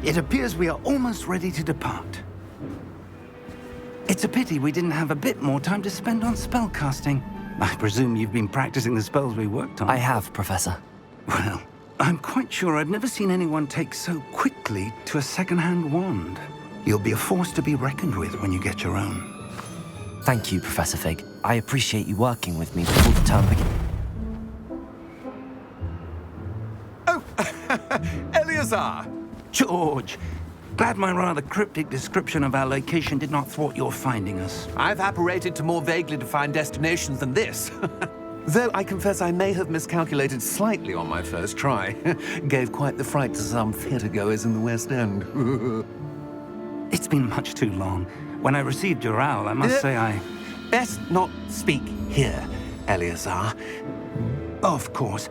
It appears we are almost ready to depart. It's a pity we didn't have a bit more time to spend on spellcasting. I presume you've been practicing the spells we worked on. I have, Professor. Well, I'm quite sure I've never seen anyone take so quickly to a second-hand wand. You'll be a force to be reckoned with when you get your own. Thank you, Professor Fig. I appreciate you working with me before the term begins. Oh, Eleazar! George, glad my rather cryptic description of our location did not thwart your finding us. I've apparated to more vaguely defined destinations than this. Though I confess I may have miscalculated slightly on my first try. Gave quite the fright to some theatre-goers in the West End. It's been much too long. When I received your owl, I must say I... Best not speak here, Eleazar. Of course.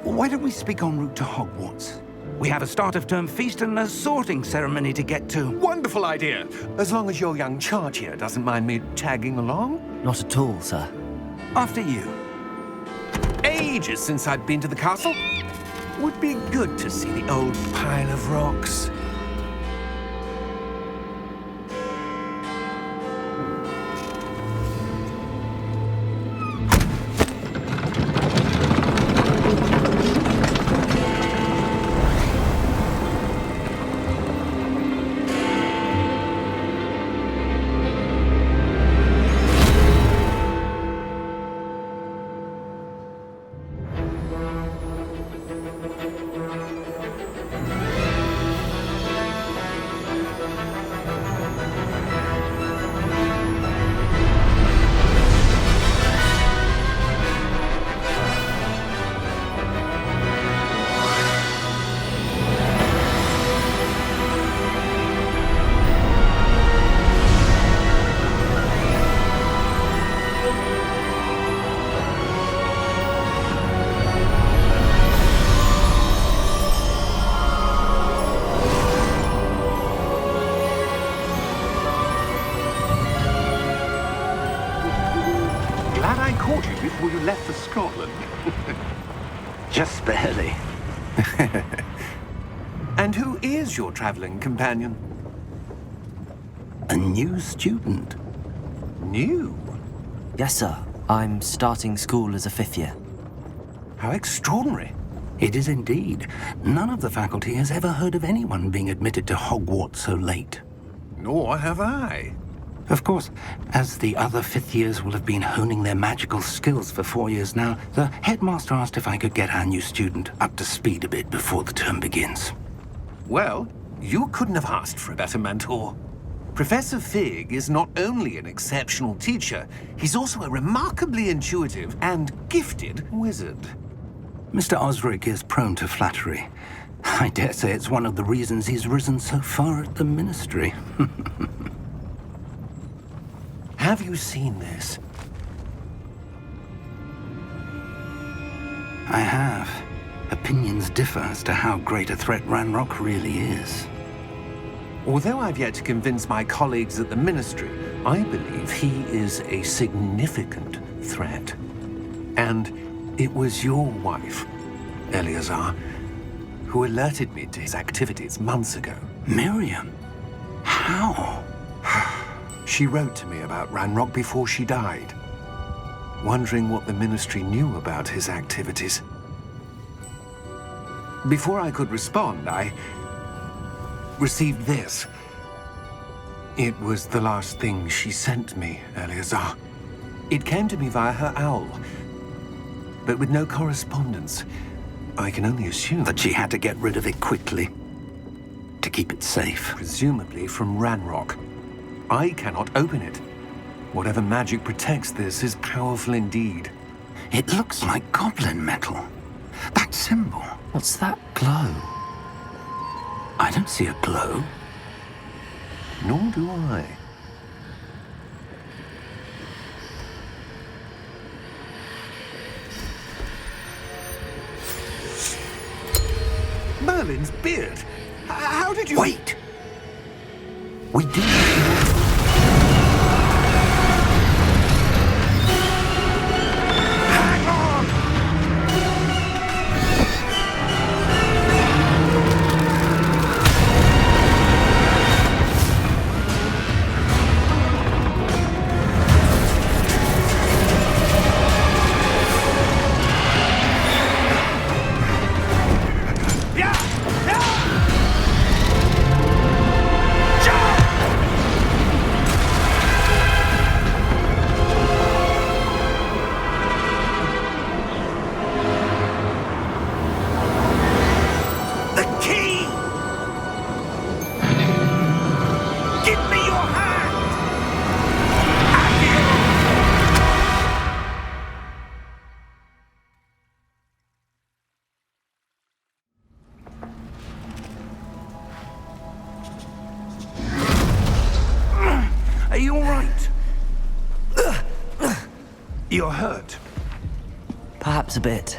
Why don't we speak en route to Hogwarts? We have a start-of-term feast and a sorting ceremony to get to. Wonderful idea! As long as your young charge here doesn't mind me tagging along. Not at all, sir. After you. Ages since I'd been to the castle. Would be good to see the old pile of rocks. Caught you before you left for Scotland. Just barely. And who is your traveling companion? A new student. New? Yes, sir. I'm starting school as a 5th year. How extraordinary. It is indeed. None of the faculty has ever heard of anyone being admitted to Hogwarts so late. Nor have I. Of course, as the other 5th years will have been honing their magical skills for 4 years now, the headmaster asked if I could get our new student up to speed a bit before the term begins. Well, you couldn't have asked for a better mentor. Professor Fig is not only an exceptional teacher, he's also a remarkably intuitive and gifted wizard. Mr. Osric is prone to flattery. I dare say it's one of the reasons he's risen so far at the ministry. Have you seen this? I have. Opinions differ as to how great a threat Ranrock really is. Although I've yet to convince my colleagues at the Ministry, I believe he is a significant threat. And it was your wife, Eleazar, who alerted me to his activities months ago. Miriam? How? She wrote to me about Ranrock before she died, wondering what the Ministry knew about his activities. Before I could respond, I received this. It was the last thing she sent me, Eleazar. It came to me via her owl, but with no correspondence. I can only assume That she had to get rid of it quickly, to keep it safe. presumably from Ranrock. I cannot open it. Whatever magic protects this is powerful indeed. It looks like goblin metal. That symbol. What's that glow? I don't see a glow. Nor do I. Merlin's beard. How did you... Wait! We do... Hang on! You're hurt. Perhaps a bit.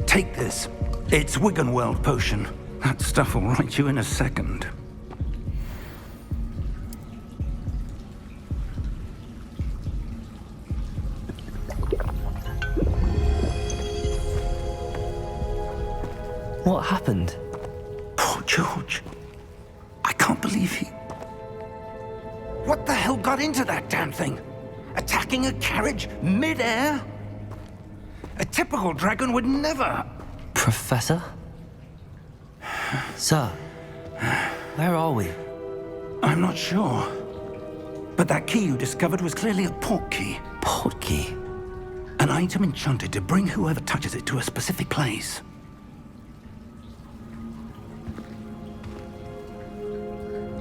Take this. It's Wiggenweld potion. That stuff will right you in a second. What happened? Poor George. I can't believe he... What the hell got into that damn thing? Attacking a carriage mid-air? A typical dragon would never... Professor? Sir, where are we? I'm not sure. But that key you discovered was clearly a port key. Port key? An item enchanted to bring whoever touches it to a specific place.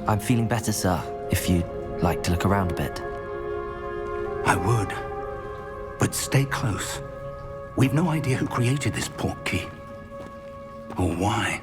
I'm feeling better, sir, if you'd like to look around a bit. I would. But stay close. We've no idea who created this port key. Or why.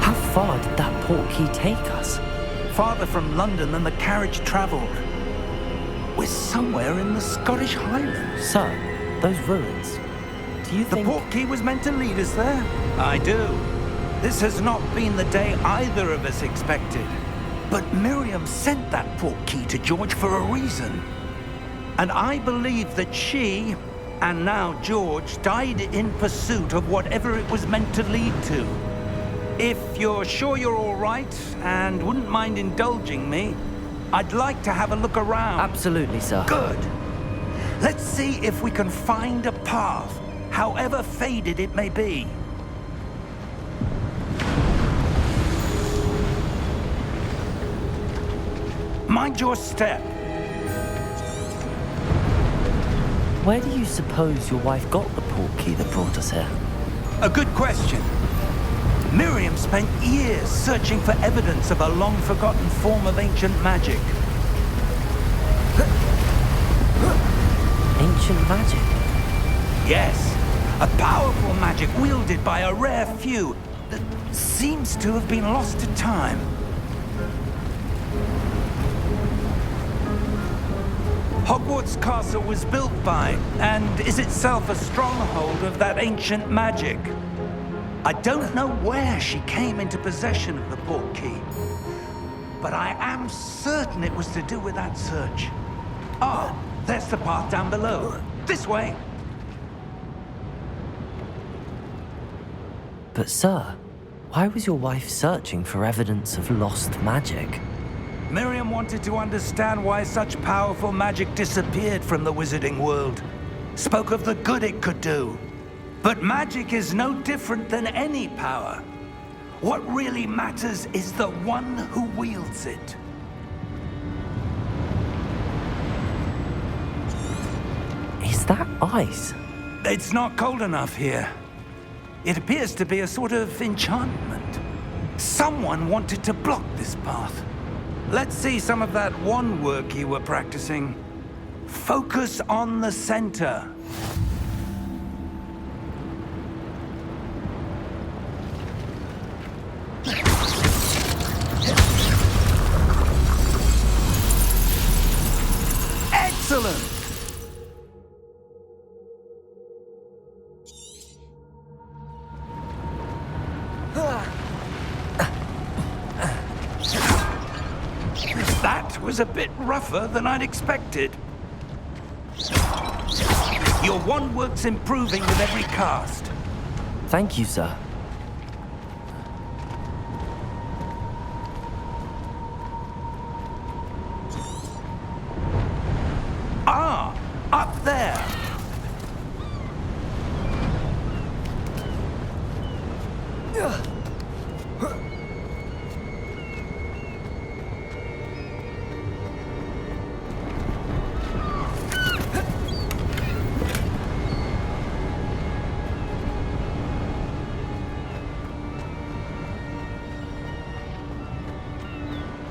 How far did that port key take us? Farther from London than the carriage travelled. We're somewhere in the Scottish Highlands. Sir, those ruins. Do you The think... port key was meant to lead us there? I do. This has not been the day either of us expected. But Miriam sent that port key to George for a reason. And I believe that she, and now George, died in pursuit of whatever it was meant to lead to. If you're sure you're all right and wouldn't mind indulging me, I'd like to have a look around. Absolutely, sir. Good. Let's see if we can find a path, however faded it may be. Mind your step. Where do you suppose your wife got the port key that brought us here? A good question. Miriam spent years searching for evidence of a long-forgotten form of ancient magic. Ancient magic? Yes, a powerful magic wielded by a rare few that seems to have been lost to time. Hogwarts Castle was built by, and is itself a stronghold of that ancient magic. I don't know where she came into possession of the port key, but I am certain it was to do with that search. Ah, there's the path down below. This way. But sir, why was your wife searching for evidence of lost magic? Miriam wanted to understand why such powerful magic disappeared from the wizarding world. Spoke of the good it could do. But magic is no different than any power. What really matters is the one who wields it. Is that ice? It's not cold enough here. It appears to be a sort of enchantment. Someone wanted to block this path. Let's see some of that wand work you were practicing. Focus on the center. Excellent! was a bit rougher than I'd expected. Your wand work's improving with every cast. Thank you, sir. Ah, up there.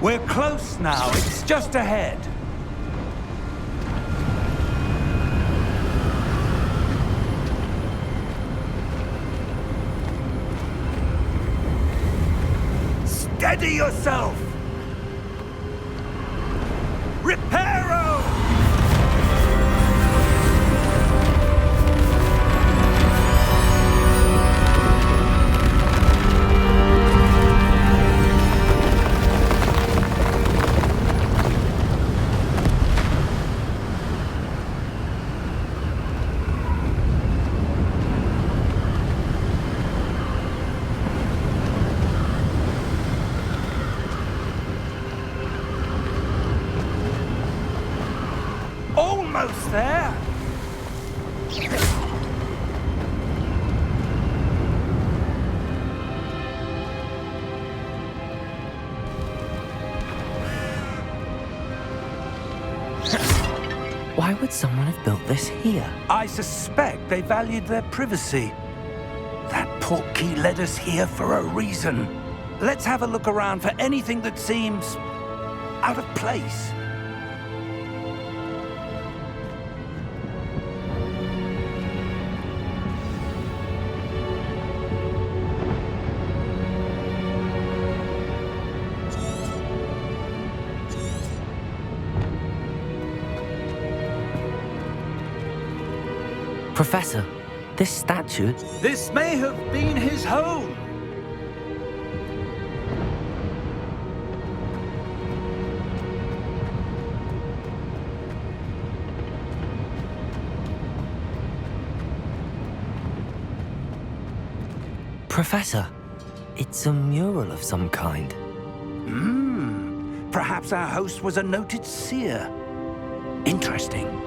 We're close now. It's just ahead. Steady yourself! Reparo! Almost there. Why would someone have built this here? I suspect they valued their privacy. That portkey led us here for a reason. Let's have a look around for anything that seems out of place. Professor, this statue... This may have been his home. Professor, it's a mural of some kind. Perhaps our host was a noted seer. Interesting.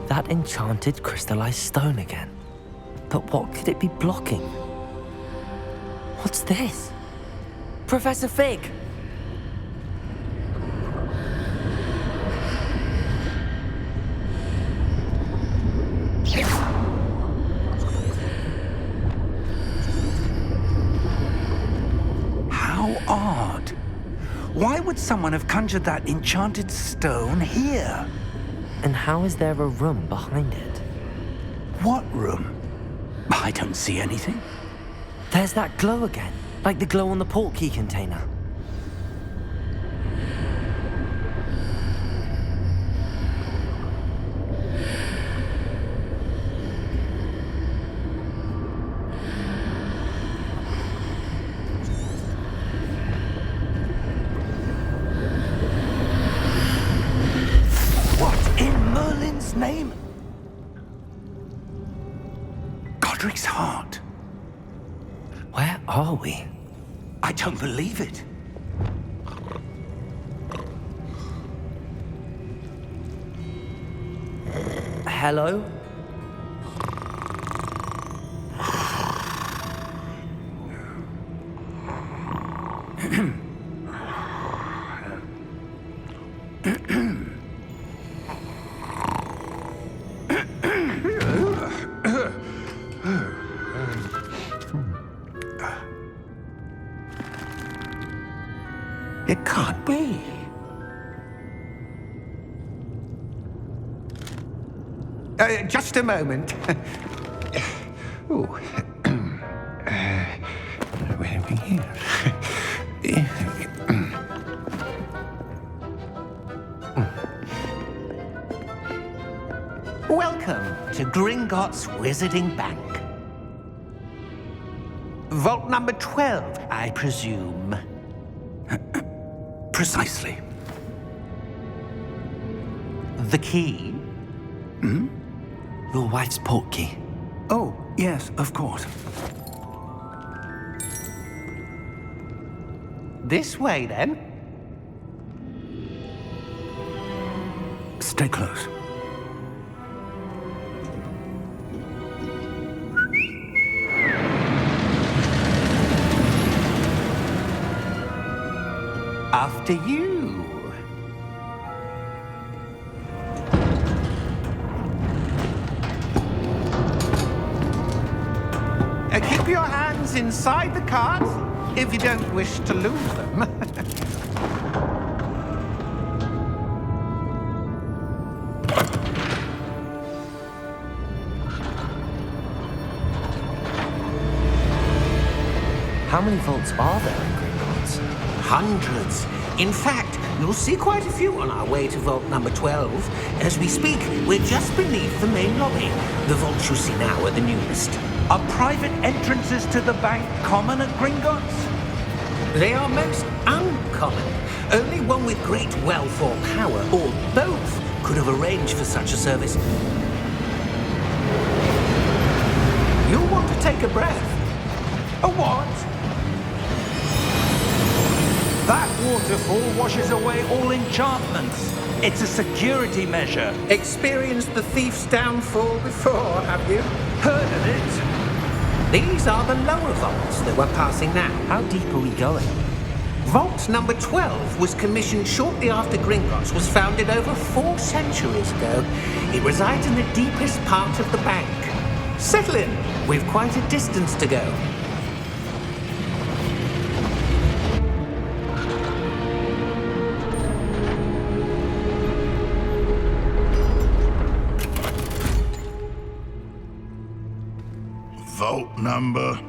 That enchanted crystallized stone again. But what could it be blocking? What's this? Professor Fig! How odd. Why would someone have conjured that enchanted stone here? And how is there a room behind it? What room? I don't see anything. There's that glow again, like the glow on the portkey container. What in Merlin's name? Godric's heart. Where are we? I don't believe it. Hello? It can't be. Just a moment. Ooh. Where are we here? Welcome to Gringotts Wizarding Bank. Vault number 12, I presume. Precisely. The key? Your wife's portkey. Oh, yes, of course. This way, then. Stay close. After you. Keep your hands inside the cart if you don't wish to lose them. How many vaults are there in Gringotts? Hundreds. In fact, you'll see quite a few on our way to vault number 12. As we speak, we're just beneath the main lobby. The vaults you see now are the newest. Are private entrances to the bank common at Gringotts? They are most uncommon. Only one with great wealth or power, or both, could have arranged for such a service. You'll want to take a breath. A what? That waterfall washes away all enchantments. It's a security measure. Experienced the thief's downfall before, have you? Heard of it? These are the lower vaults that we're passing now. How deep are we going? Vault number 12 was commissioned shortly after Gringotts was founded over 4 centuries ago. It resides in the deepest part of the bank. Settle in. We've quite a distance to go. Vault number?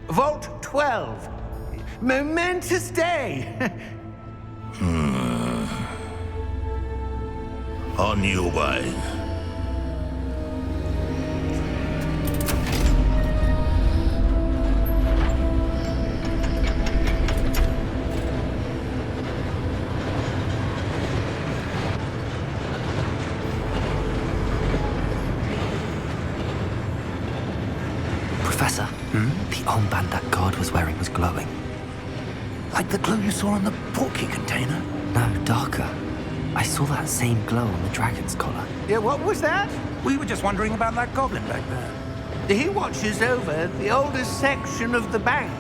Vault 12. Momentous day. On your way. Professor, the armband that guard was wearing was glowing. Like the glow you saw on the portkey container? No, darker. I saw that same glow on the dragon's collar. Yeah, what was that? We were just wondering about that goblin back there. He watches over the oldest section of the bank.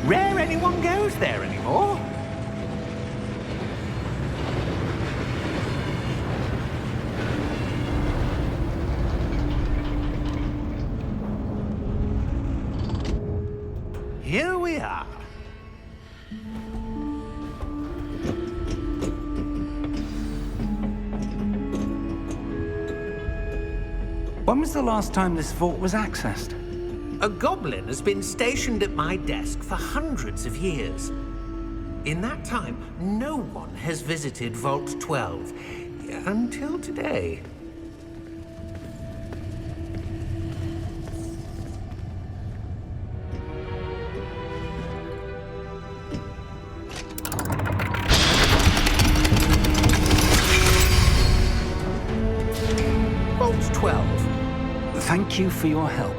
Rare anyone goes there anymore. Here we are. When was the last time this vault was accessed? A goblin has been stationed at my desk for hundreds of years. In that time, no one has visited Vault 12 until today. Vault 12. Thank you for your help.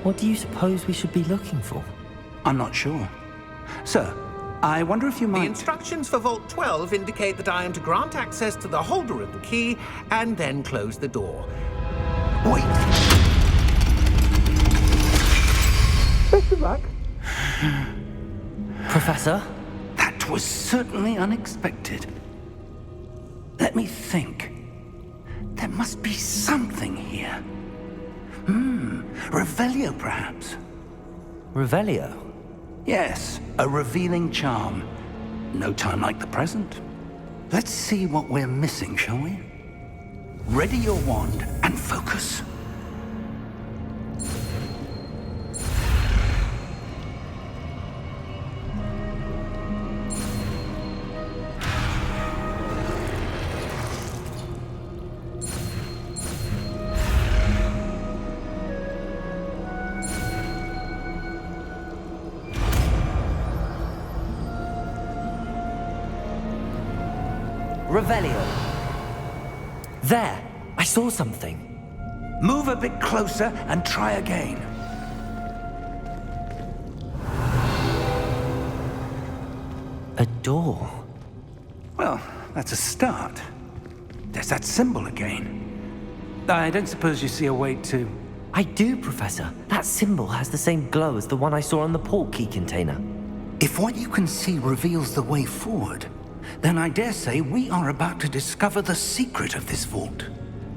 What do you suppose we should be looking for? I'm not sure. Sir, I wonder if you The might... instructions for Vault 12 indicate that I am to grant access to the holder of the key and then close the door. Wait! Best of luck. Professor? That was certainly unexpected. Let me think. There must be something here. Revelio, perhaps? Revelio? Yes, a revealing charm. No time like the present. Let's see what we're missing, shall we? Ready your wand and focus. Revelio. There! I saw something. Move a bit closer and try again. A door. Well, that's a start. There's that symbol again. I don't suppose you see a way to... I do, Professor. That symbol has the same glow as the one I saw on the port key container. If what you can see reveals the way forward, then I dare say we are about to discover the secret of this vault.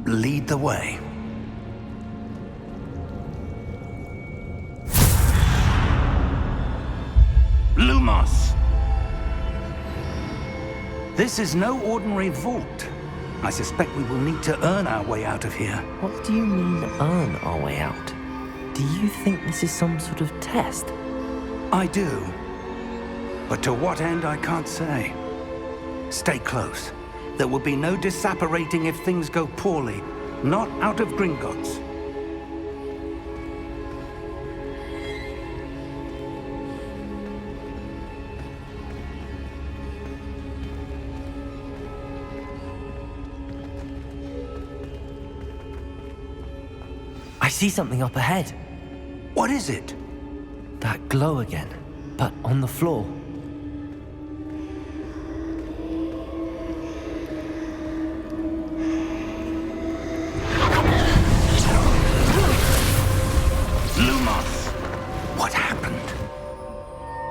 Lead the way. Lumos! This is no ordinary vault. I suspect we will need to earn our way out of here. What do you mean, earn our way out? Do you think this is some sort of test? I do. But to what end, I can't say. Stay close. There will be no disapparating if things go poorly. Not out of Gringotts. I see something up ahead. What is it? That glow again, but on the floor. Lumos! What happened?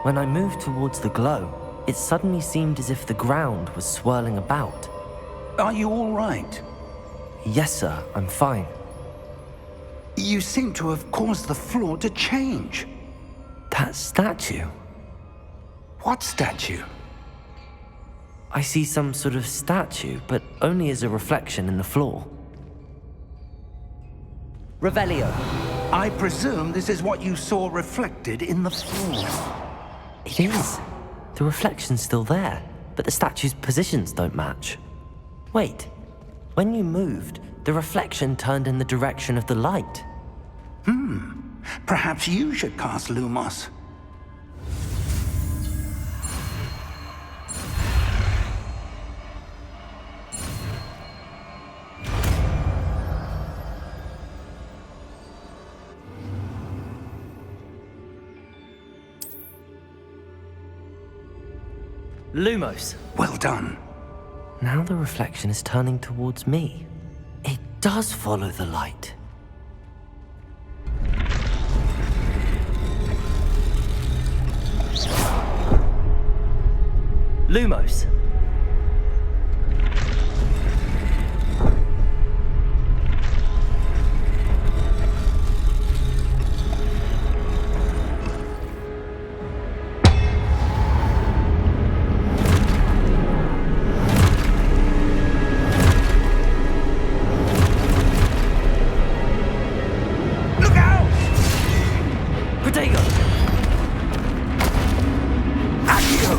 When I moved towards the glow, it suddenly seemed as if the ground was swirling about. Are you all right? Yes, sir, I'm fine. You seem to have caused the floor to change. That statue. What statue? I see some sort of statue, but only as a reflection in the floor. Revelio. I presume this is what you saw reflected in the floor. It is. The reflection's still there, but the statue's positions don't match. Wait. When you moved, the reflection turned in the direction of the light. Perhaps you should cast Lumos. Lumos. Well done. Now the reflection is turning towards me. It does follow the light. Lumos. Look out! Protego. Accio!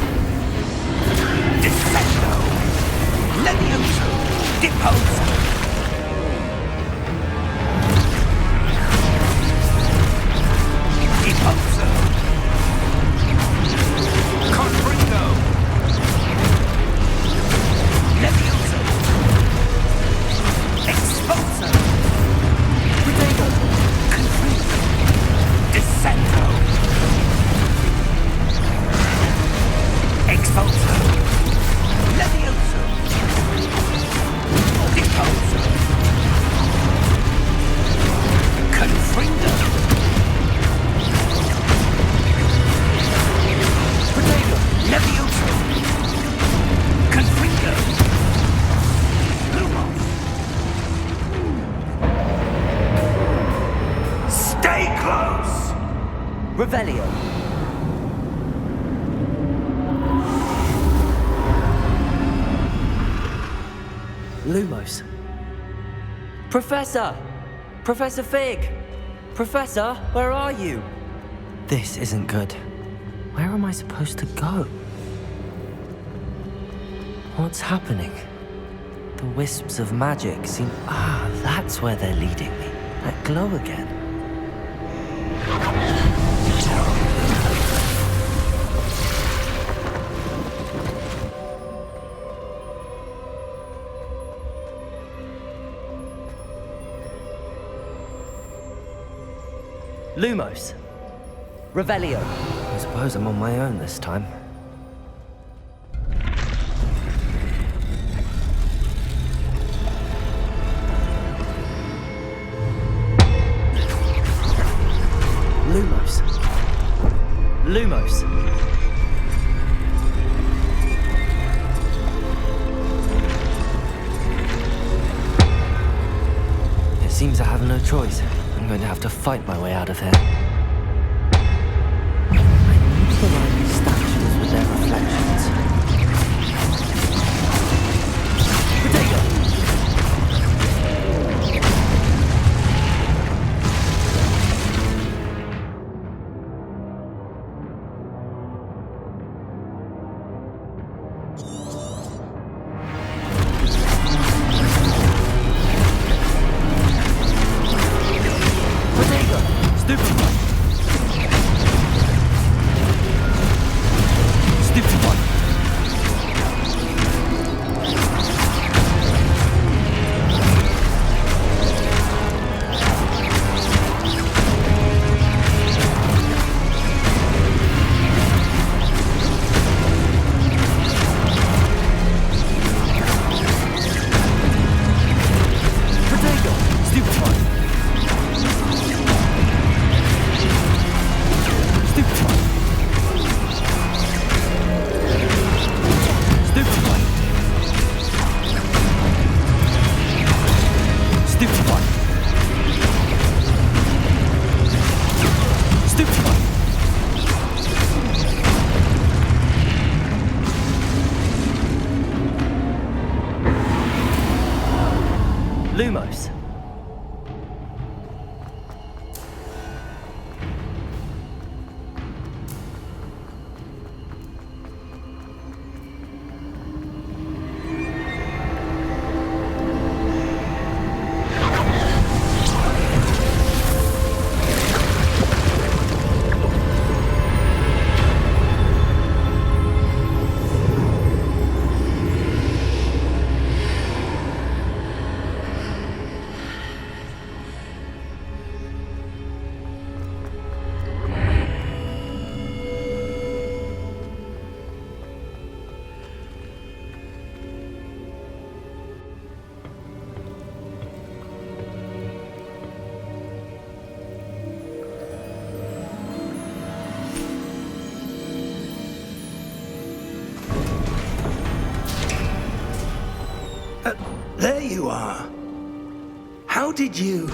Expulso. Levioso. Expulso. Confringo. Protego. Levioso. Confringo. Lumos. Stay close. Revelio. Lumos. Professor! Professor Fig! Professor, where are you? This isn't good. Where am I supposed to go? What's happening? The wisps of magic seem... Ah, that's where they're leading me. That glow again. Lumos. Revelio. I suppose I'm on my own this time. Lumos. Lumos. It seems I have no choice. I'm going to have to fight my way out of here. I need to align these statues with their reflections. Potato! Lumos. There you are. How did you...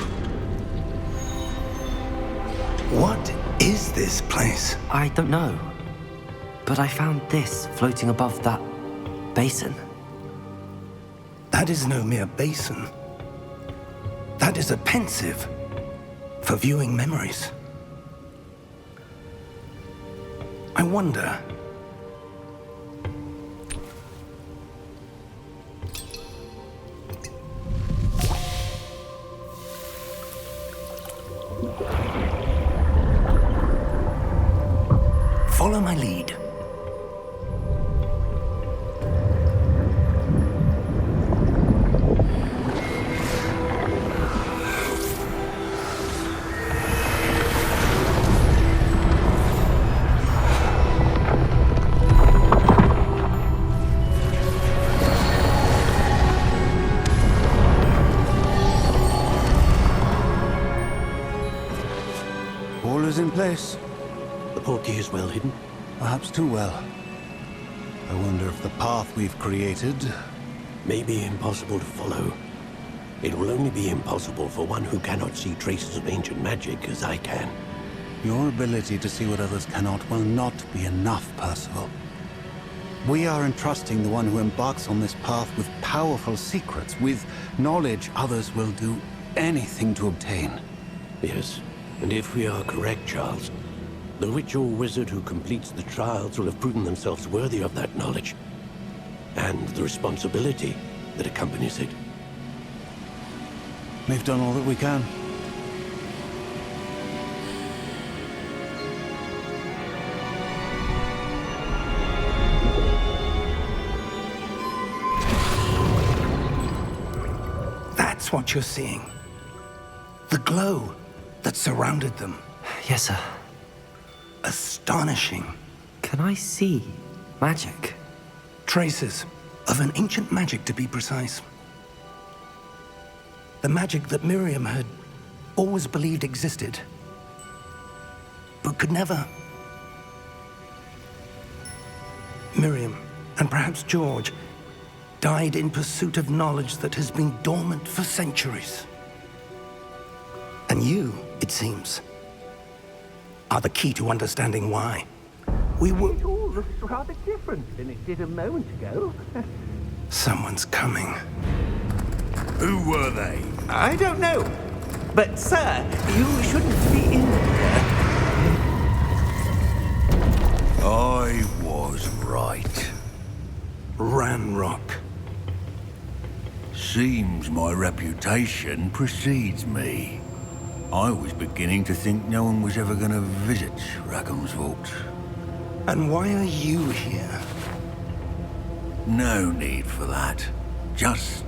What is this place? I don't know. But I found this floating above that basin. That is no mere basin. That is a pensive for viewing memories. I wonder... Follow my lead. is in place. The portkey is well hidden. Perhaps too well. I wonder if the path we've created... May be impossible to follow. It will only be impossible for one who cannot see traces of ancient magic as I can. Your ability to see what others cannot will not be enough, Percival. We are entrusting the one who embarks on this path with powerful secrets, with knowledge others will do anything to obtain. Yes, and if we are correct, Charles, the witch or wizard who completes the trials will have proven themselves worthy of that knowledge, and the responsibility that accompanies it. We've done all that we can. That's what you're seeing. The glow that surrounded them. Yes, sir. Astonishing. Can I see magic? Traces of an ancient magic, to be precise. The magic that Miriam had always believed existed, but could never. Miriam, and perhaps George, died in pursuit of knowledge that has been dormant for centuries. And you, it seems, are the key to understanding why. We were... It all looks rather different than it did a moment ago. Someone's coming. Who were they? I don't know. But, sir, you shouldn't be in here. I was right. Ranrock. Seems my reputation precedes me. I was beginning to think no one was ever going to visit Rackham's vault. And why are you here? No need for that. Just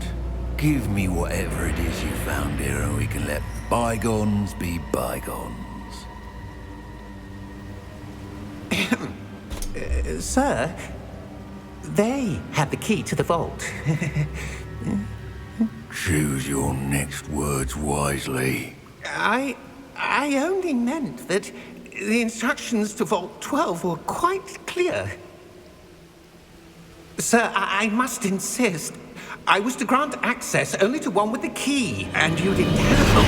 give me whatever it is you found here and we can let bygones be bygones. Sir, they have the key to the vault. Choose your next words wisely. I only meant that the instructions to Vault 12 were quite clear. Sir, I must insist. I was to grant access only to one with the key, and you didn't have.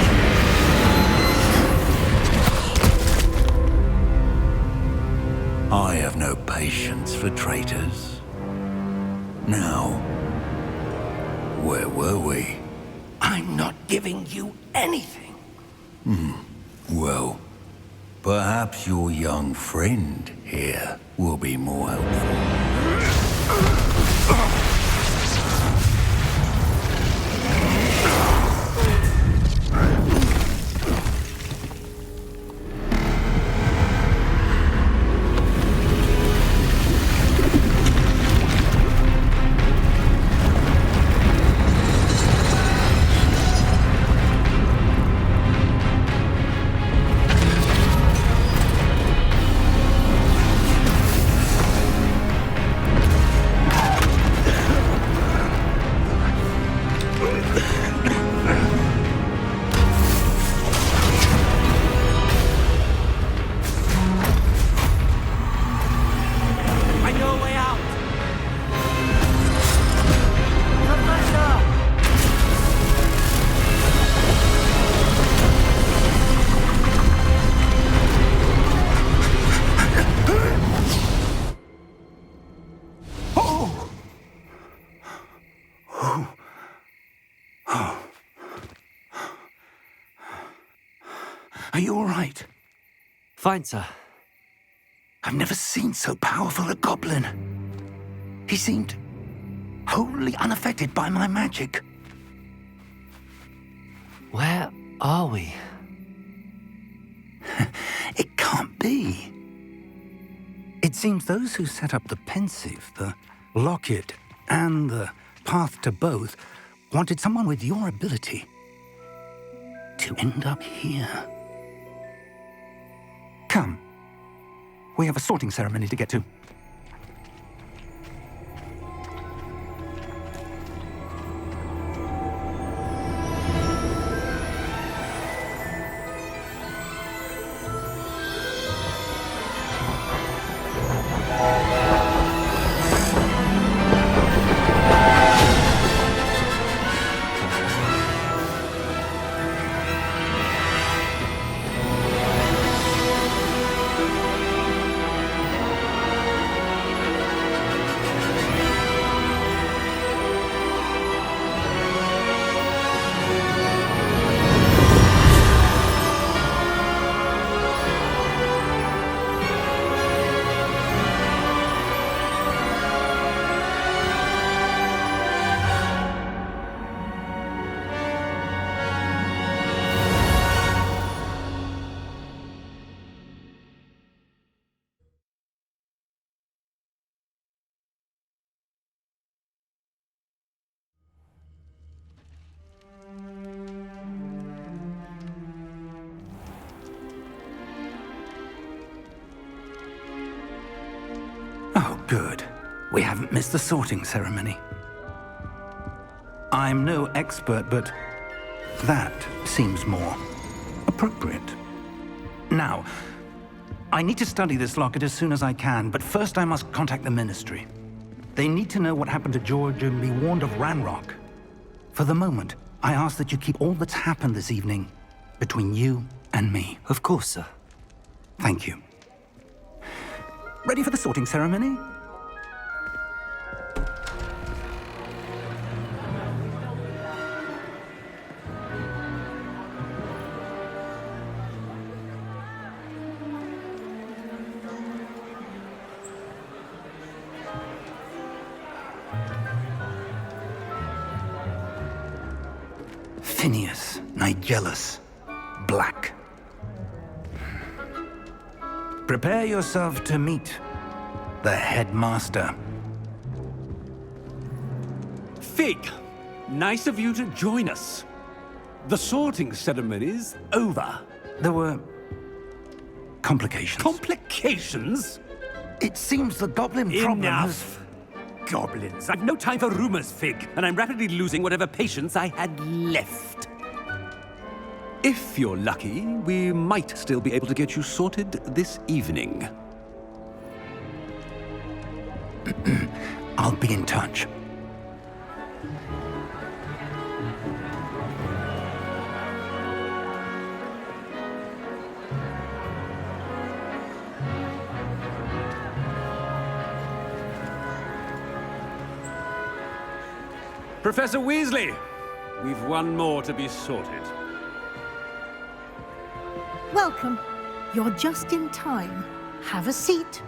I have no patience for traitors. Now, where were we? I'm not giving you anything. Well, perhaps your young friend here will be more helpful. Are you all right? Fine, sir. I've never seen so powerful a goblin. He seemed wholly unaffected by my magic. Where are we? It can't be. It seems those who set up the pensive, the locket, and the path to both wanted someone with your ability to end up here. Come. We have a sorting ceremony to get to. Good. We haven't missed the sorting ceremony. I'm no expert, but that seems more appropriate. Now, I need to study this locket as soon as I can, but first I must contact the Ministry. They need to know what happened to George and be warned of Ranrock. For the moment, I ask that you keep all that's happened this evening between you and me. Of course, sir. Thank you. Ready for the sorting ceremony? Phineas, Nigellus, Black. Prepare yourself to meet the headmaster. Fig, nice of you to join us. The sorting ceremony's over. There were complications. Complications? It seems the goblin problem has... Enough! Goblins. I've no time for rumors, Fig, and I'm rapidly losing whatever patience I had left. If you're lucky, we might still be able to get you sorted this evening. I'll be in touch. Professor Weasley, we've one more to be sorted. Welcome. You're just in time. Have a seat.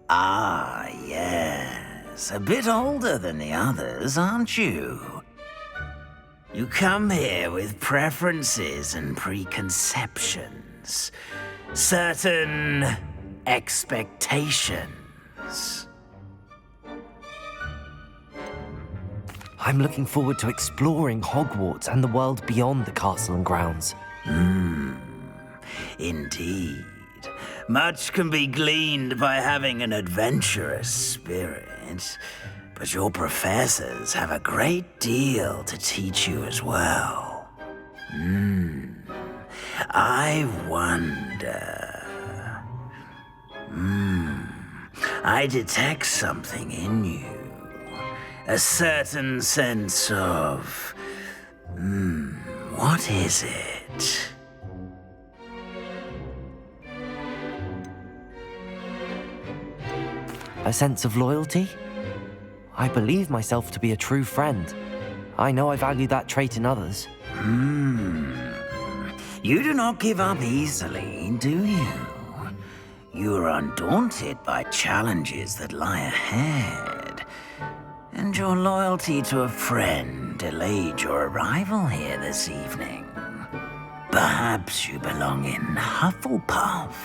Ah, yes. A bit older than the others, aren't you? You come here with preferences and preconceptions. Certain expectations. I'm looking forward to exploring Hogwarts and the world beyond the castle and grounds. Indeed. Much can be gleaned by having an adventurous spirit, but your professors have a great deal to teach you as well. I wonder... I detect something in you. A certain sense of... what is it? A sense of loyalty? I believe myself to be a true friend. I know I value that trait in others. You do not give up easily, do you? You are undaunted by challenges that lie ahead. And your loyalty to a friend delayed your arrival here this evening. Perhaps you belong in Hufflepuff.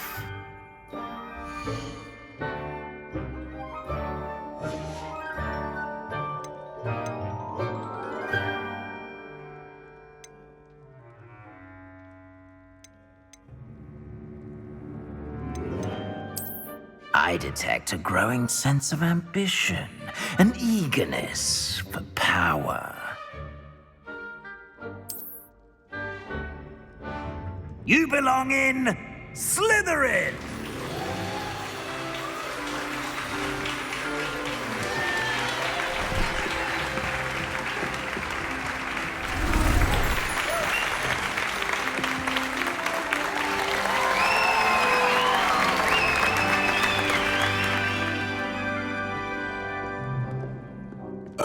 I detect a growing sense of ambition, an eagerness for power. You belong in Slytherin!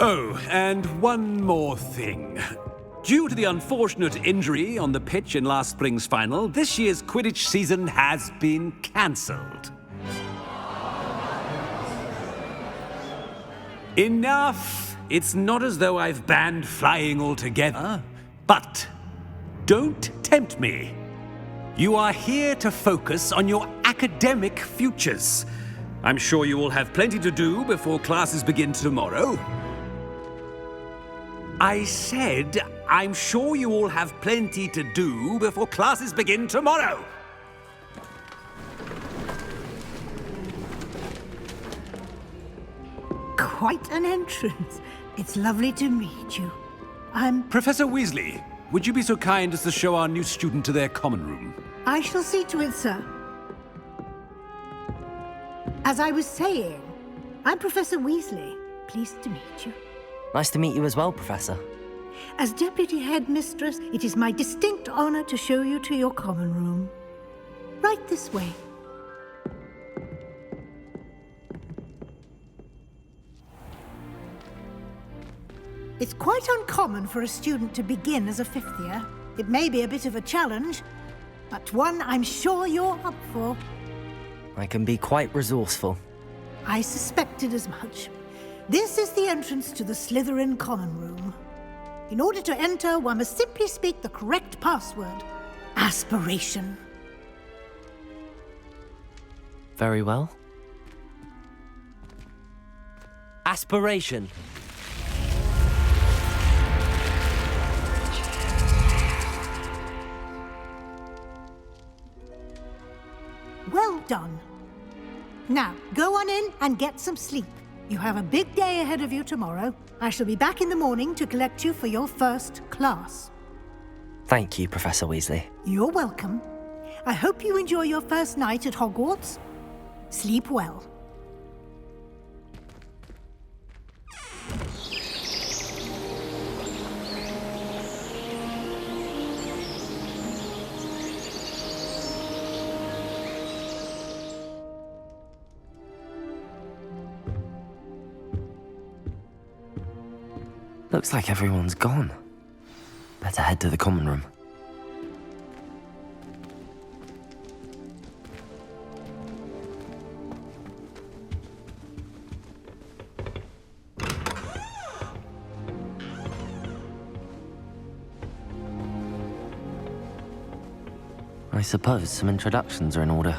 Oh, and one more thing. Due to the unfortunate injury on the pitch in last spring's final, this year's Quidditch season has been cancelled. Enough! It's not as though I've banned flying altogether, but don't tempt me. You are here to focus on your academic futures. I'm sure you all have plenty to do before classes begin tomorrow. I said, I'm sure you all have plenty to do before classes begin tomorrow. Quite an entrance. It's lovely to meet you. I'm... Professor Weasley, would you be so kind as to show our new student to their common room? I shall see to it, sir. As I was saying, I'm Professor Weasley. Pleased to meet you. Nice to meet you as well, Professor. As Deputy Headmistress, it is my distinct honor to show you to your common room. Right this way. It's quite uncommon for a student to begin as a fifth year. It may be a bit of a challenge, but one I'm sure you're up for. I can be quite resourceful. I suspected as much. This is the entrance to the Slytherin common room. In order to enter, one must simply speak the correct password. Aspiration. Very well. Aspiration. Well done. Now, go on in and get some sleep. You have a big day ahead of you tomorrow. I shall be back in the morning to collect you for your first class. Thank you, Professor Weasley. You're welcome. I hope you enjoy your first night at Hogwarts. Sleep well. Looks like everyone's gone. Better head to the common room. I suppose some introductions are in order.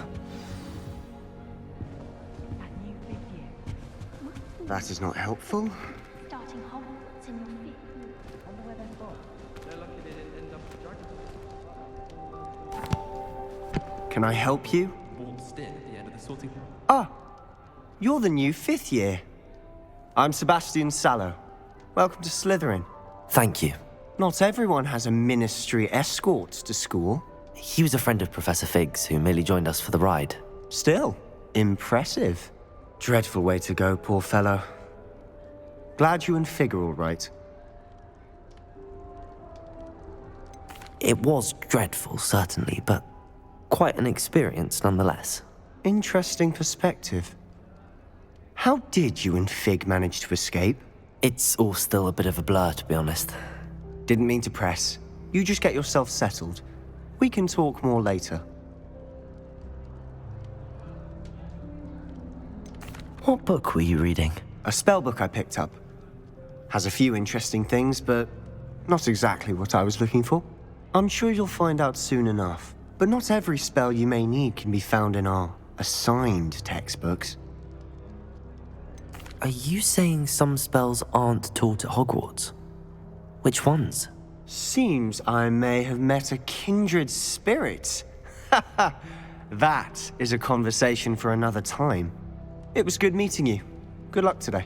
That is not helpful. Starting Hogwarts in your fifth. Can I help you? Ah, you're the new fifth year. I'm Sebastian Sallow. Welcome to Slytherin. Thank you. Not everyone has a ministry escort to school. He was a friend of Professor Fig's who merely joined us for the ride. Still, impressive. Dreadful way to go, poor fellow. Glad you and Fig are all right. It was dreadful, certainly, but quite an experience nonetheless. Interesting perspective. How did you and Fig manage to escape? It's all still a bit of a blur, to be honest. Didn't mean to press. You just get yourself settled. We can talk more later. What book were you reading? A spell book I picked up. Has a few interesting things, but not exactly what I was looking for. I'm sure you'll find out soon enough. But not every spell you may need can be found in our assigned textbooks. Are you saying some spells aren't taught at Hogwarts? Which ones? Seems I may have met a kindred spirit. That is a conversation for another time. It was good meeting you. Good luck today.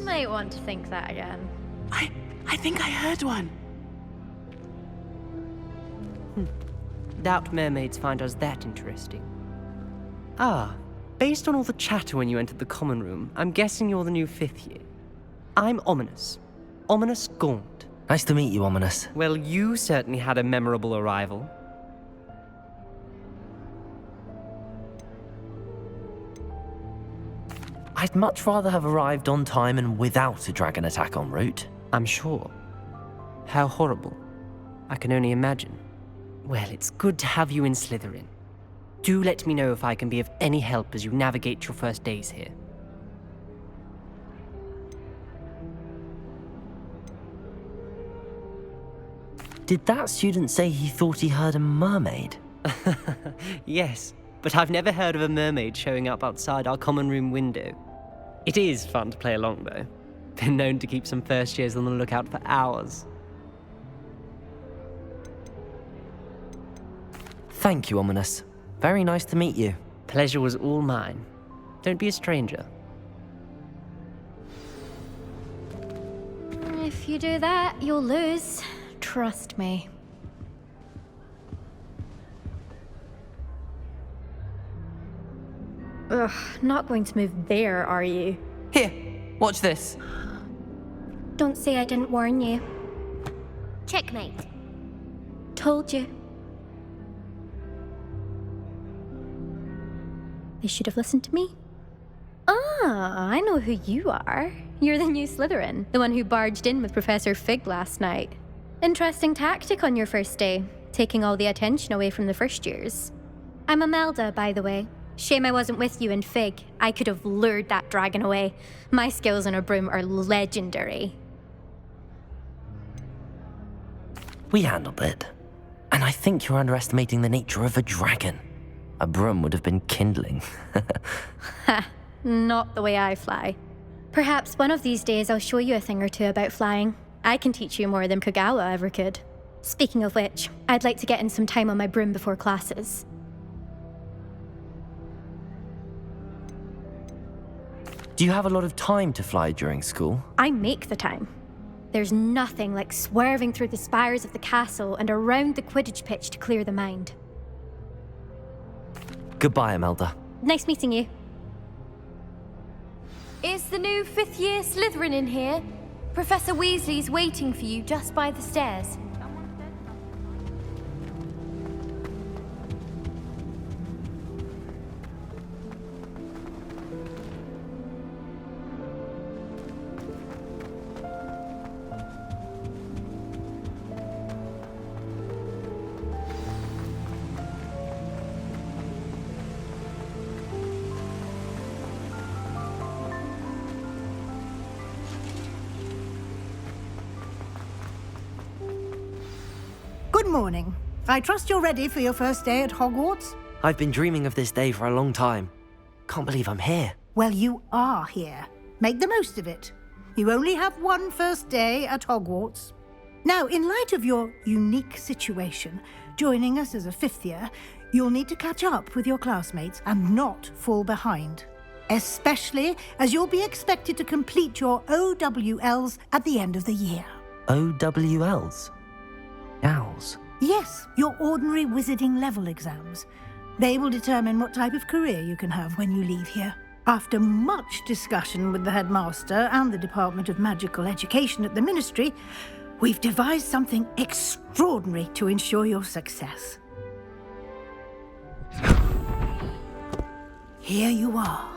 Might want to think that again. I think I heard one. Doubt mermaids find us that interesting. Ah, based on all the chatter when you entered the common room, I'm guessing you're the new fifth year. I'm Ominous. Ominous Gaunt. Nice to meet you, Ominous. Well, you certainly had a memorable arrival. I'd much rather have arrived on time and without a dragon attack en route. I'm sure. How horrible. I can only imagine. Well, it's good to have you in Slytherin. Do let me know if I can be of any help as you navigate your first days here. Did that student say he thought he heard a mermaid? Yes, but I've never heard of a mermaid showing up outside our common room window. It is fun to play along, though. Been known to keep some first years on the lookout for hours. Thank you, Ominous. Very nice to meet you. Pleasure was all mine. Don't be a stranger. If you do that, you'll lose. Trust me. Ugh, not going to move there, are you? Here, watch this. Don't say I didn't warn you. Checkmate. Told you. They should have listened to me. Ah, I know who you are. You're the new Slytherin, the one who barged in with Professor Fig last night. Interesting tactic on your first day, taking all the attention away from the first years. I'm Imelda, by the way. Shame I wasn't with you in Fig. I could have lured that dragon away. My skills on a broom are legendary. We handled it. And I think you're underestimating the nature of a dragon. A broom would have been kindling. Ha, not the way I fly. Perhaps one of these days I'll show you a thing or two about flying. I can teach you more than Kagawa ever could. Speaking of which, I'd like to get in some time on my broom before classes. Do you have a lot of time to fly during school? I make the time. There's nothing like swerving through the spires of the castle and around the Quidditch pitch to clear the mind. Goodbye, Imelda. Nice meeting you. Is the new 5th year Slytherin in here? Professor Weasley's waiting for you just by the stairs. Good morning. I trust you're ready for your first day at Hogwarts? I've been dreaming of this day for a long time. Can't believe I'm here. Well, you are here. Make the most of it. You only have one first day at Hogwarts. Now, in light of your unique situation, joining us as a 5th year, you'll need to catch up with your classmates and not fall behind. Especially as you'll be expected to complete your OWLs at the end of the year. OWLs? Owls? Yes, your ordinary wizarding level exams. They will determine what type of career you can have when you leave here. After much discussion with the headmaster and the Department of Magical Education at the Ministry, we've devised something extraordinary to ensure your success. Here you are.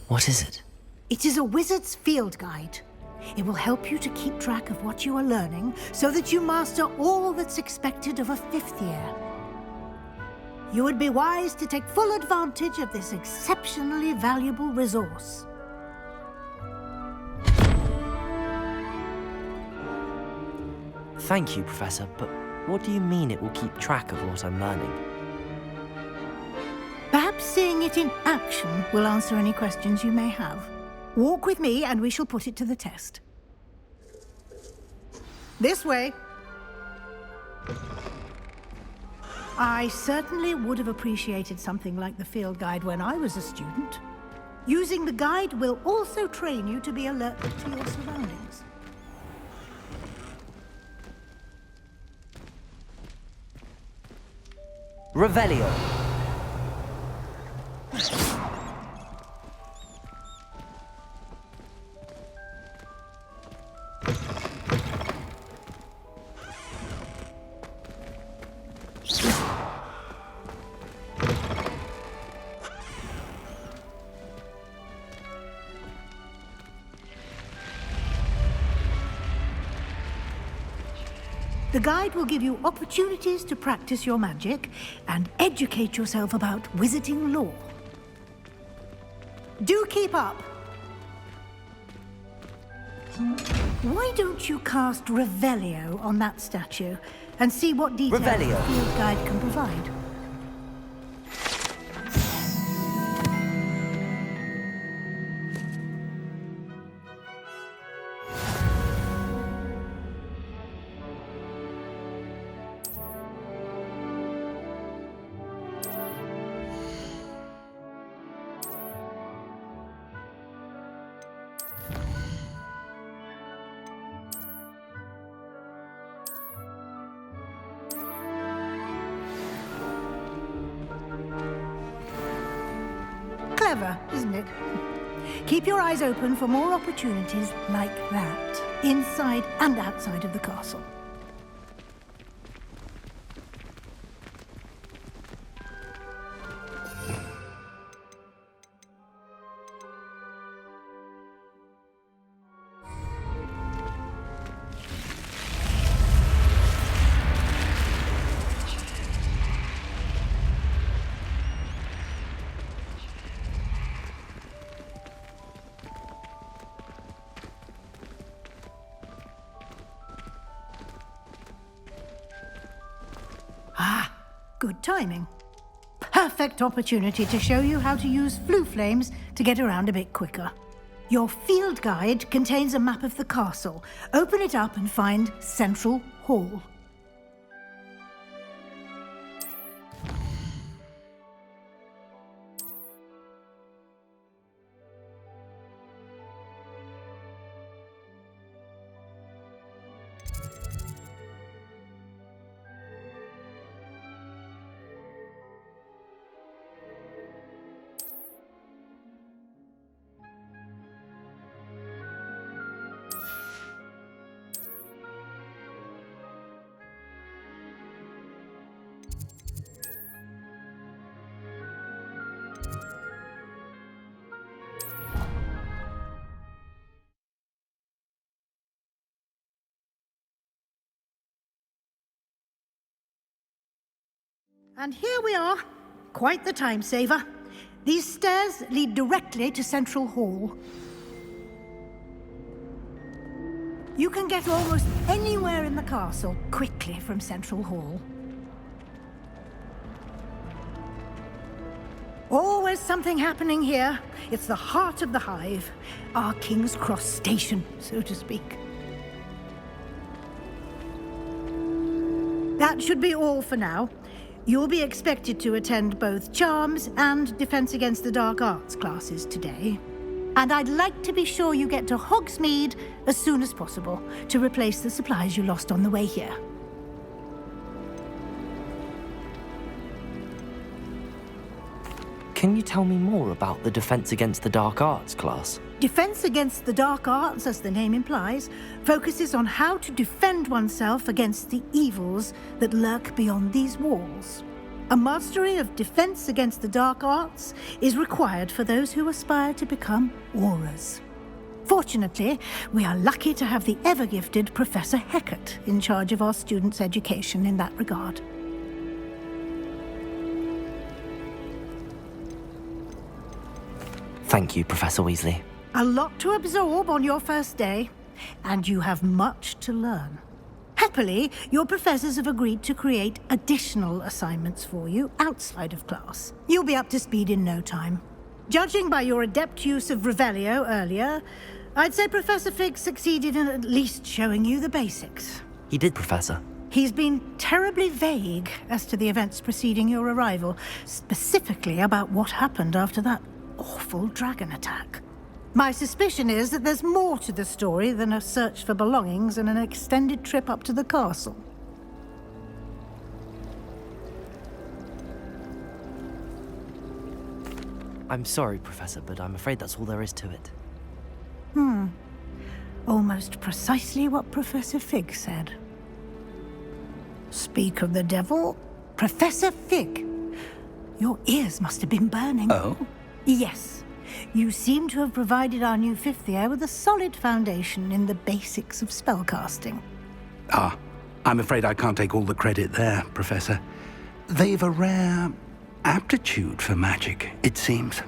What is it? It is a wizard's field guide. It will help you to keep track of what you are learning so that you master all that's expected of a 5th year. You would be wise to take full advantage of this exceptionally valuable resource. Thank you, Professor, but what do you mean it will keep track of what I'm learning? Perhaps seeing it in action will answer any questions you may have. Walk with me and we shall put it to the test. This way. I certainly would have appreciated something like the field guide when I was a student. Using the guide will also train you to be alert to your surroundings. Revelio. The guide will give you opportunities to practice your magic and educate yourself about wizarding lore. Do keep up! Why don't you cast Revelio on that statue and see what details the Revelio. field guide can provide? Clever, isn't it? Keep your eyes open for more opportunities like that, inside and outside of the castle. Good timing. Perfect opportunity to show you how to use flue flames to get around a bit quicker. Your field guide contains a map of the castle. Open it up and find Central Hall. And here we are. Quite the time saver. These stairs lead directly to Central Hall. You can get almost anywhere in the castle quickly from Central Hall. Always something happening here. It's the heart of the hive. Our King's Cross station, so to speak. That should be all for now. You'll be expected to attend both Charms and Defense Against the Dark Arts classes today. And I'd like to be sure you get to Hogsmeade as soon as possible to replace the supplies you lost on the way here. Can you tell me more about the Defense Against the Dark Arts class? Defense Against the Dark Arts, as the name implies, focuses on how to defend oneself against the evils that lurk beyond these walls. A mastery of Defense Against the Dark Arts is required for those who aspire to become Aurors. Fortunately, we are lucky to have the ever-gifted Professor Hecat in charge of our students' education in that regard. Thank you, Professor Weasley. A lot to absorb on your first day, and you have much to learn. Happily, your professors have agreed to create additional assignments for you outside of class. You'll be up to speed in no time. Judging by your adept use of Revelio earlier, I'd say Professor Fig succeeded in at least showing you the basics. He did, Professor. He's been terribly vague as to the events preceding your arrival, specifically about what happened after that awful dragon attack. My suspicion is that there's more to the story than a search for belongings and an extended trip up to the castle. I'm sorry, Professor, but I'm afraid that's all there is to it. Almost precisely what Professor Fig said. Speak of the devil, Professor Fig. Your ears must have been burning. Oh? Yes. You seem to have provided our new fifth year with a solid foundation in the basics of spellcasting. Ah, I'm afraid I can't take all the credit there, Professor. They've a rare aptitude for magic, it seems.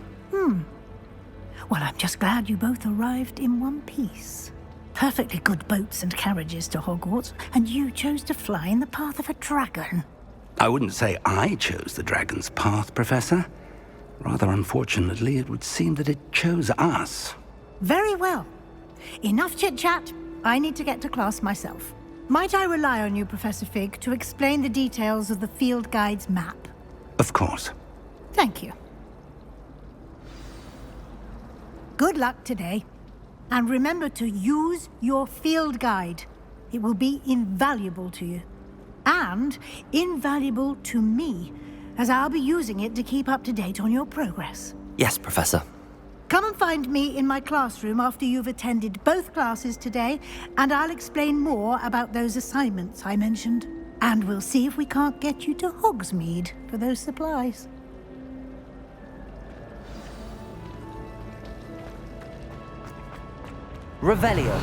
Well, I'm just glad you both arrived in one piece. Perfectly good boats and carriages to Hogwarts, and you chose to fly in the path of a dragon. I wouldn't say I chose the dragon's path, Professor. Rather unfortunately, it would seem that it chose us. Very well. Enough chit-chat. I need to get to class myself. Might I rely on you, Professor Fig, to explain the details of the field guide's map? Of course. Thank you. Good luck today. And remember to use your field guide. It will be invaluable to you. And invaluable to me, as I'll be using it to keep up to date on your progress. Yes, Professor. Come and find me in my classroom after you've attended both classes today, and I'll explain more about those assignments I mentioned. And we'll see if we can't get you to Hogsmeade for those supplies. Revelio.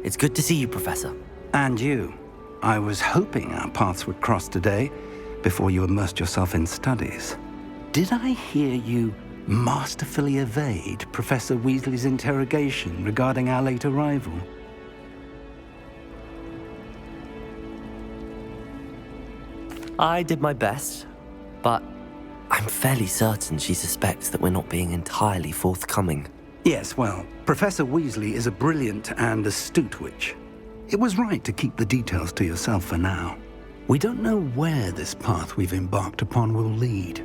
It's good to see you, Professor. And you. I was hoping our paths would cross today, before you immersed yourself in studies. Did I hear you masterfully evade Professor Weasley's interrogation regarding our late arrival? I did my best, but I'm fairly certain she suspects that we're not being entirely forthcoming. Yes, well, Professor Weasley is a brilliant and astute witch. It was right to keep the details to yourself for now. We don't know where this path we've embarked upon will lead.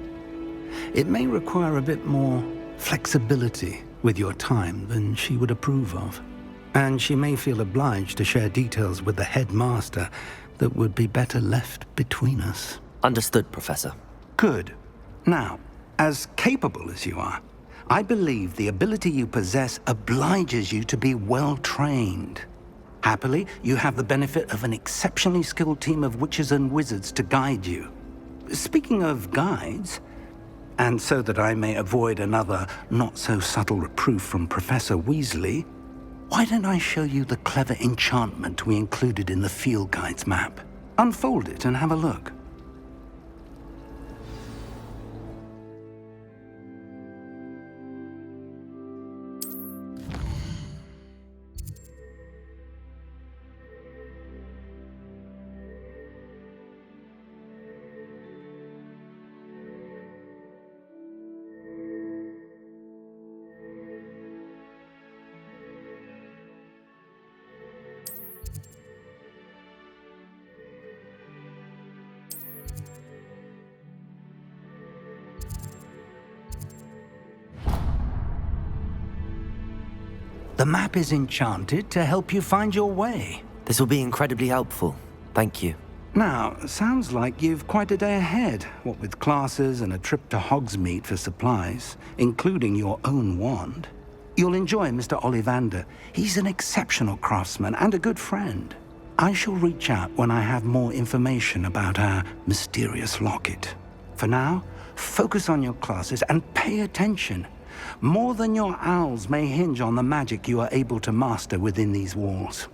It may require a bit more flexibility with your time than she would approve of. And she may feel obliged to share details with the headmaster that would be better left between us. Understood, Professor. Good. Now, as capable as you are, I believe the ability you possess obliges you to be well-trained. Happily, you have the benefit of an exceptionally skilled team of witches and wizards to guide you. Speaking of guides, and so that I may avoid another not-so-subtle reproof from Professor Weasley, why don't I show you the clever enchantment we included in the field guide's map? Unfold it and have a look. The map is enchanted to help you find your way. This will be incredibly helpful. Thank you. Now, sounds like you've quite a day ahead, what with classes and a trip to Hogsmeade for supplies, including your own wand. You'll enjoy Mr. Ollivander. He's an exceptional craftsman and a good friend. I shall reach out when I have more information about our mysterious locket. For now, focus on your classes and pay attention. More than your owls may hinge on the magic you are able to master within these walls.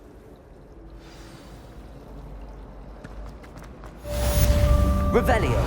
Revelio.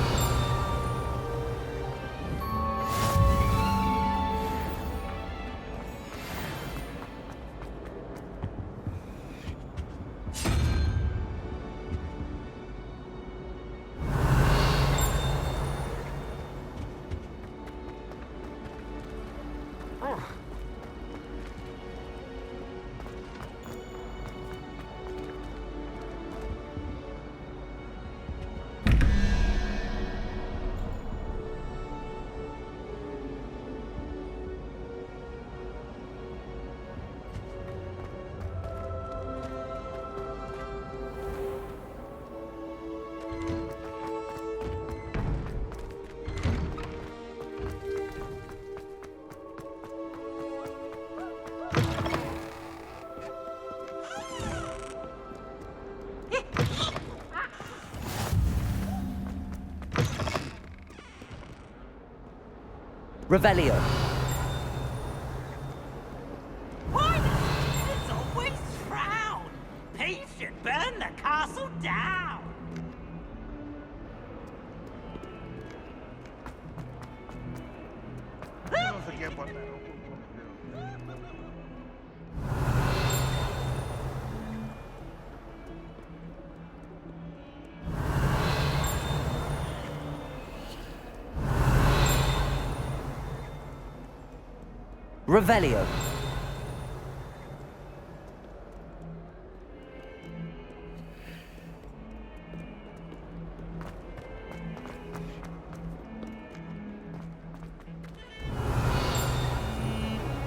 Revelio. It's always frown. Peace should burn the castle down. Revelio.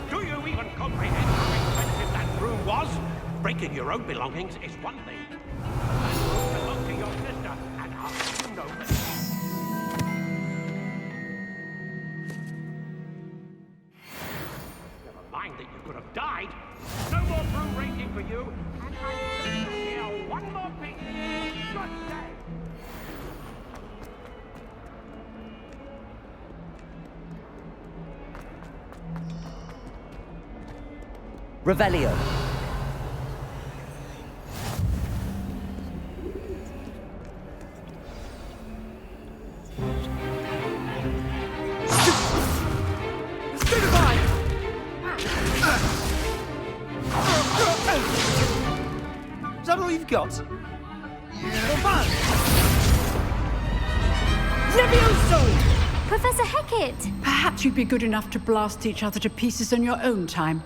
Do you even comprehend how expensive that room was? Breaking your own belongings is one thing. That room belonged to your sister, and you know that. Never mind that you could have died. No more broom racing for you, and I hear one more thing. Good day. Revelio. Is that all you've got? Levioso! Professor Hecat! Perhaps you'd be good enough to blast each other to pieces in your own time.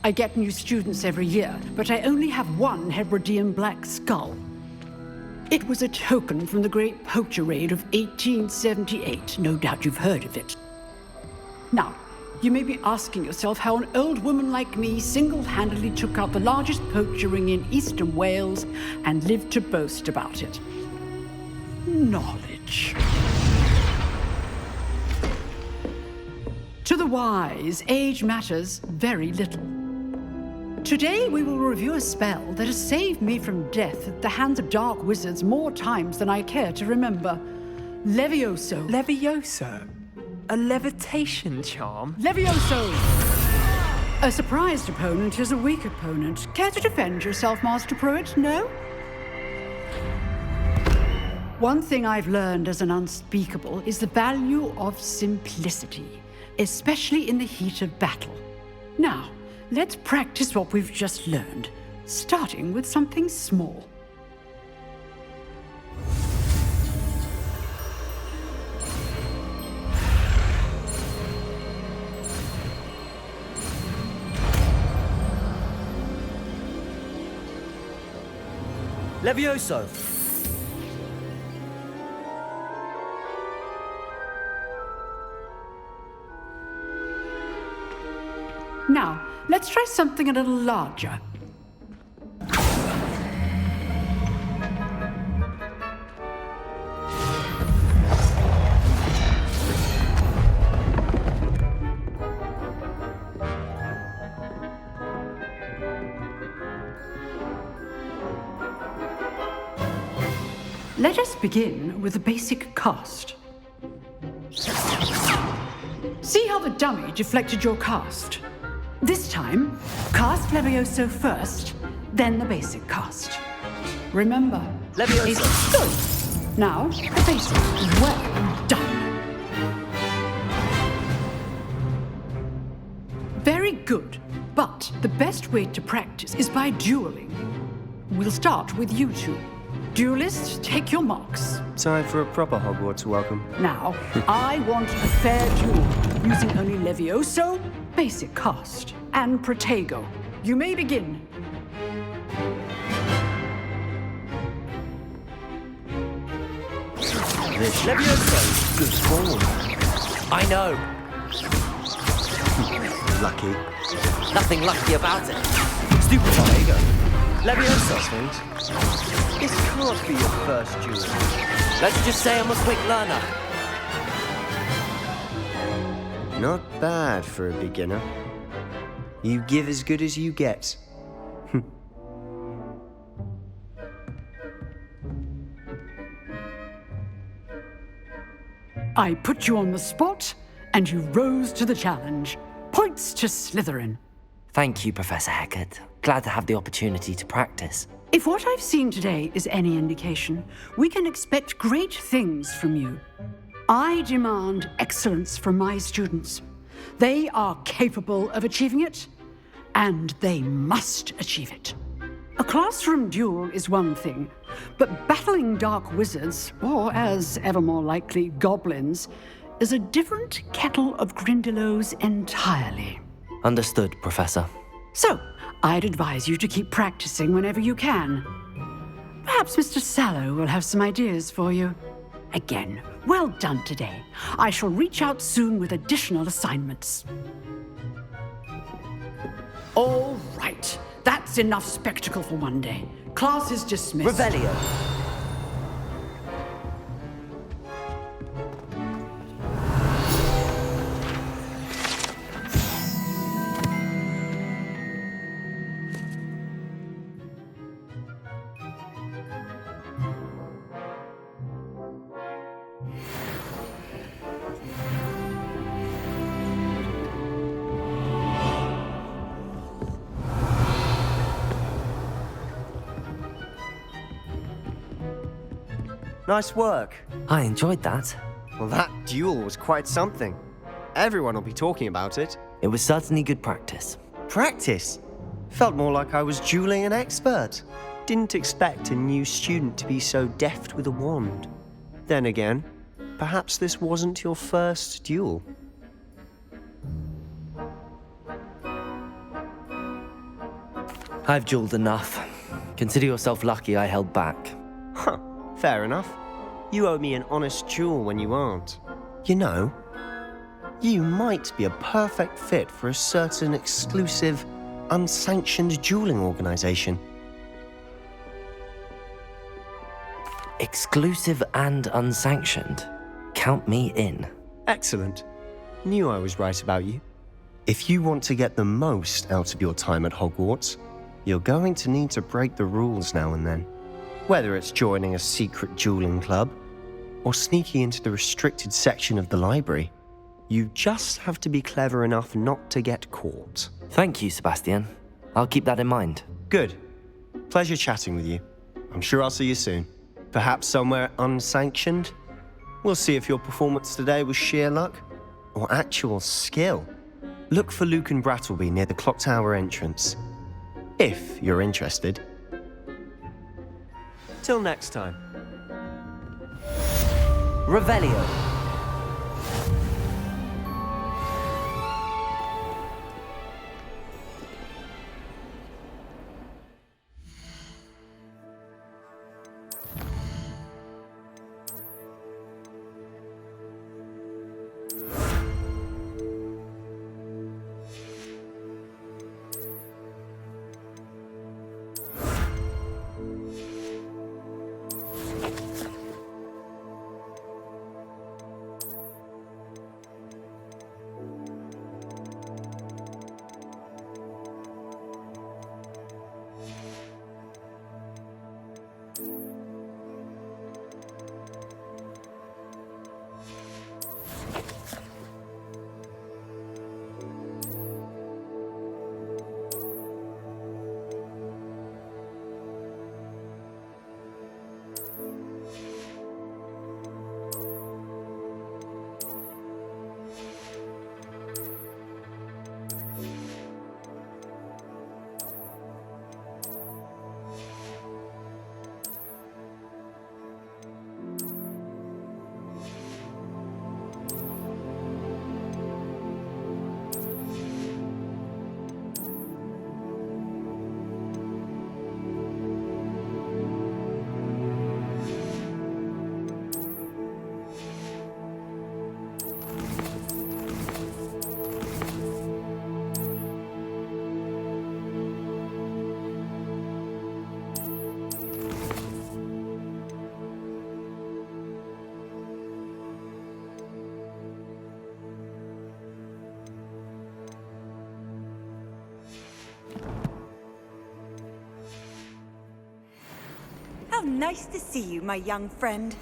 I get new students every year, but I only have one Hebridean black skull. It was a token from the Great Poacher Raid of 1878. No doubt you've heard of it. Now, you may be asking yourself how an old woman like me single-handedly took out the largest poacher ring in eastern Wales and lived to boast about it. Knowledge. To the wise, age matters very little. Today we will review a spell that has saved me from death at the hands of dark wizards more times than I care to remember. Levioso. Levioso? A levitation charm? Levioso! A surprised opponent is a weak opponent. Care to defend yourself, Master Pruitt? No? One thing I've learned as an unspeakable is the value of simplicity, especially in the heat of battle. Now, let's practice what we've just learned, starting with something small. Levioso. Now, let's try something a little larger. Let us begin with the basic cast. See how the dummy deflected your cast? This time, cast Levioso first, then the basic cast. Remember, Levioso. Good. Now, the basic. Well done. Very good. But the best way to practice is by dueling. We'll start with you two. Duelists, take your marks. Time for a proper Hogwarts welcome. Now, I want a fair duel, using only Levioso, basic cast, and Protego. You may begin. This Levioso. Good form. I know. Lucky. Nothing lucky about it. Stupid Protego. Levioso. This can't be your first duel. Let's just say I'm a quick learner. Not bad for a beginner. You give as good as you get. I put you on the spot, and you rose to the challenge. Points to Slytherin. Thank you, Professor Hecat. Glad to have the opportunity to practice. If what I've seen today is any indication, we can expect great things from you. I demand excellence from my students. They are capable of achieving it, and they must achieve it. A classroom duel is one thing, but battling dark wizards, or as ever more likely, goblins, is a different kettle of Grindylows entirely. Understood, Professor. So, I'd advise you to keep practicing whenever you can. Perhaps Mr. Sallow will have some ideas for you. Again, well done today. I shall reach out soon with additional assignments. All right. That's enough spectacle for one day. Class is dismissed. Revelio. Nice work. I enjoyed that. Well, that duel was quite something. Everyone will be talking about it. It was certainly good practice. Practice? Felt more like I was dueling an expert. Didn't expect a new student to be so deft with a wand. Then again, perhaps this wasn't your first duel. I've dueled enough. Consider yourself lucky I held back. Huh, fair enough. You owe me an honest duel when you aren't. You know, you might be a perfect fit for a certain exclusive, unsanctioned dueling organization. Exclusive and unsanctioned. Count me in. Excellent. Knew I was right about you. If you want to get the most out of your time at Hogwarts, you're going to need to break the rules now and then. Whether it's joining a secret dueling club, or sneaking into the restricted section of the library, you just have to be clever enough not to get caught. Thank you, Sebastian. I'll keep that in mind. Good. Pleasure chatting with you. I'm sure I'll see you soon. Perhaps somewhere unsanctioned? We'll see if your performance today was sheer luck or actual skill. Look for Luke and Brattleby near the clock tower entrance, if you're interested. Till next time. Revelio. How nice to see you, my young friend.